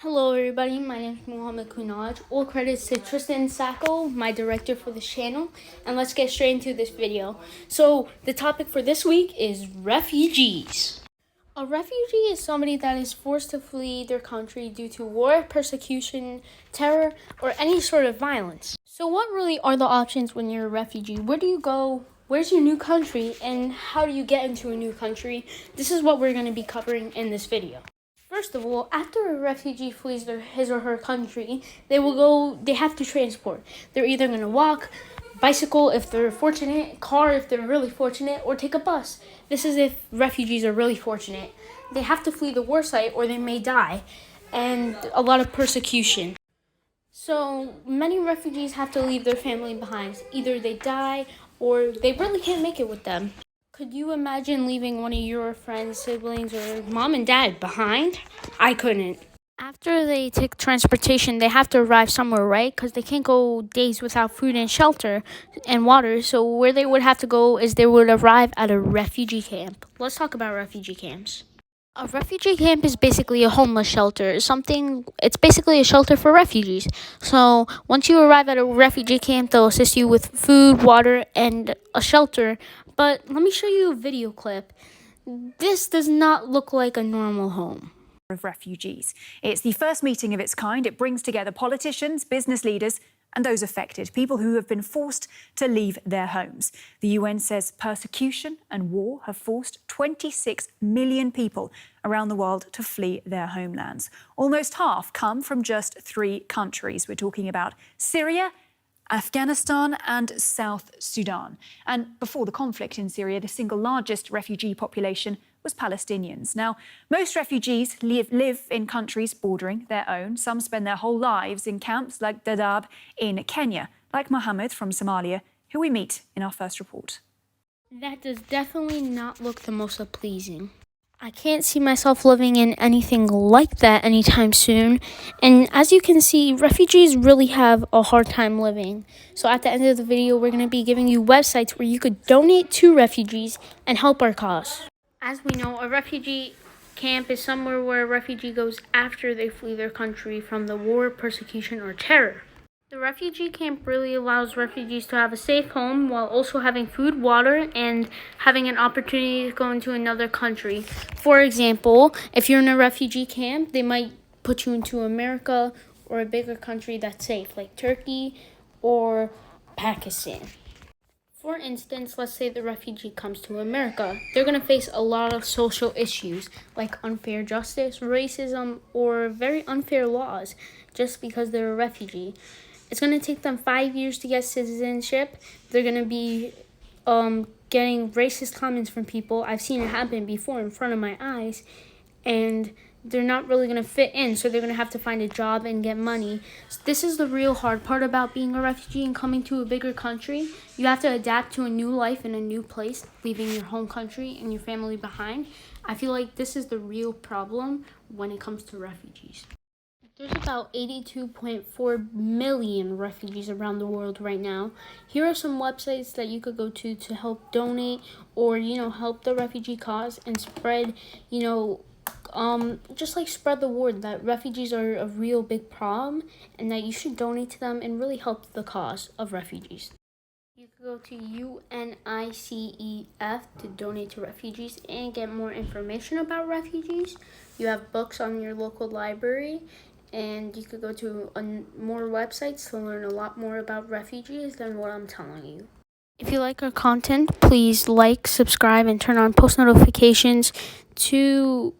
Hello everybody, my name is Mohammed Kunaj. All credits to Tristan Sacco, my director for this channel, and let's get straight into this video. So the topic for this week is refugees. A refugee is somebody that is forced to flee their country due to war, persecution, terror, or any sort of violence. So what really are the options when you're a refugee? Where do you go? Where's your new country? And how do you get into a new country? This is what we're going to be covering in this video. First of all, after a refugee flees his or her country, they have to transport. They're either going to walk, bicycle if they're fortunate, car if they're really fortunate, or take a bus. This is if refugees are really fortunate. They have to flee the war site or they may die, and a lot of persecution. So many refugees have to leave their family behind. Either they die or they really can't make it with them. Could you imagine leaving one of your friends, siblings, or mom and dad behind? I couldn't. After they take transportation, they have to arrive somewhere, right? Because they can't go days without food and shelter and water. So where they would have to go is they would arrive at a refugee camp. Let's talk about refugee camps. A refugee camp is basically a homeless shelter. It's basically a shelter for refugees. So once you arrive at a refugee camp, they'll assist you with food, water, and a shelter. But let me show you a video clip. This does not look like a normal home. Of refugees. It's the first meeting of its kind. It brings together politicians, business leaders, and those affected, people who have been forced to leave their homes. The UN says persecution and war have forced 26 million people around the world to flee their homelands. Almost half come from just 3 countries. We're talking about Syria, Afghanistan and South Sudan. And before the conflict in Syria, the single largest refugee population was Palestinians. Now, most refugees live in countries bordering their own. Some spend their whole lives in camps like Dadaab in Kenya, like Mohammed from Somalia, who we meet in our first report. That does definitely not look the most pleasing. I can't see myself living in anything like that anytime soon. And as you can see, refugees really have a hard time living. So at the end of the video, we're going to be giving you websites where you could donate to refugees and help our cause. As we know, a refugee camp is somewhere where a refugee goes after they flee their country from the war, persecution, or terror. The refugee camp really allows refugees to have a safe home while also having food, water, and having an opportunity to go into another country. For example, if you're in a refugee camp, they might put you into America or a bigger country that's safe, like Turkey or Pakistan. For instance, let's say the refugee comes to America. They're going to face a lot of social issues like unfair justice, racism, or very unfair laws just because they're a refugee. It's going to take them 5 years to get citizenship. They're going to be getting racist comments from people. I've seen it happen before in front of my eyes, and they're not really going to fit in, so they're going to have to find a job and get money. So this is the real hard part about being a refugee and coming to a bigger country. You have to adapt to a new life in a new place, leaving your home country and your family behind. I feel like this is the real problem when it comes to refugees. There's about 82.4 million refugees around the world right now. Here are some websites that you could go to help donate or, help the refugee cause and spread, just like spread the word that refugees are a real big problem and that you should donate to them and really help the cause of refugees. You can go to UNICEF to donate to refugees and get more information about refugees. You have books on your local library, and you could go to more websites to learn a lot more about refugees than what I'm telling you. If you like our content, please like, subscribe, and turn on post notifications to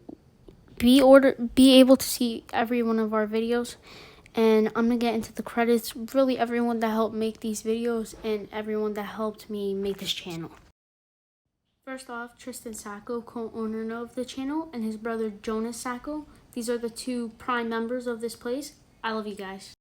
be able to see every one of our videos. And I'm going to get into the credits. Really, everyone that helped make these videos and everyone that helped me make this channel. First off, Tristan Sacco, co-owner of the channel, and his brother Jonas Sacco. These are the 2 prime members of this place. I love you guys.